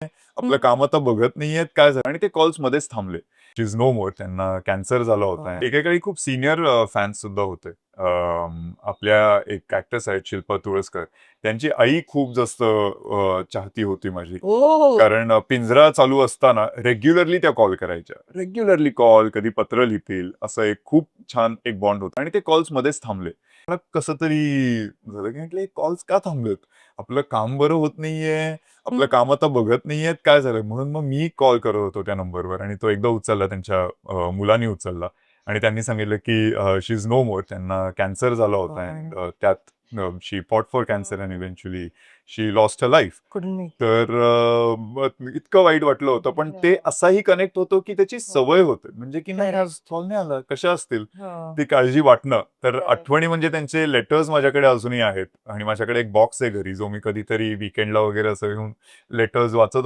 आपलं काम आता बघत नाहीयेत, काय झालं? आणि ते कॉल्स मध्येच थांबले. शी इज नो मोर. त्यांना कॅन्सर झाला होता. एकेकाळी खूप सीनियर फॅन्स सुद्धा होते. आपल्या एक ॲक्ट्रेस आहेत शिल्पा तुळसकर. त्यांची आई खूप जास्त चाहती होती माझी. ओह! कारण पिंजरा चालू असताना रेग्युलरली त्या कॉल करायच्या. रेग्युलरली कॉल, कधी पत्र लिहितील, असं एक खूप छान एक बॉन्ड होता आणि ते कॉल्स मध्येच थांबले. मला कसं तरी झालं, की म्हटलं हे कॉल्स का थांबलेत? आपलं काम बरं होत नाहीये, आपलं काम आता बघत नाहीयेत, काय झालं? म्हणून मग मी कॉल करत होतो त्या नंबरवर आणि तो एकदा उचलला त्यांच्या मुलांनी उचलला आणि त्यांनी सांगितलं, की शी इज नो मोर. त्यांना कॅन्सर झाला होता अँड त्यात she fought for cancer and eventually she lost her life. कुठून तर मग इतकं वाईट वाटलं होतं. पण ते असाही कनेक्ट होतो, की त्याची सवय होते. म्हणजे की नाही आज कॉल नाही आला, कशा असतील? ती काळजी वाटणं. तर आठवणी म्हणजे त्यांचे लेटर्स माझ्याकडे अजूनही आहेत आणि माझ्याकडे एक बॉक्स आहे घरी, जो मी कधीतरी वीकेंडला वगैरे असं घेऊन लेटर्स वाचत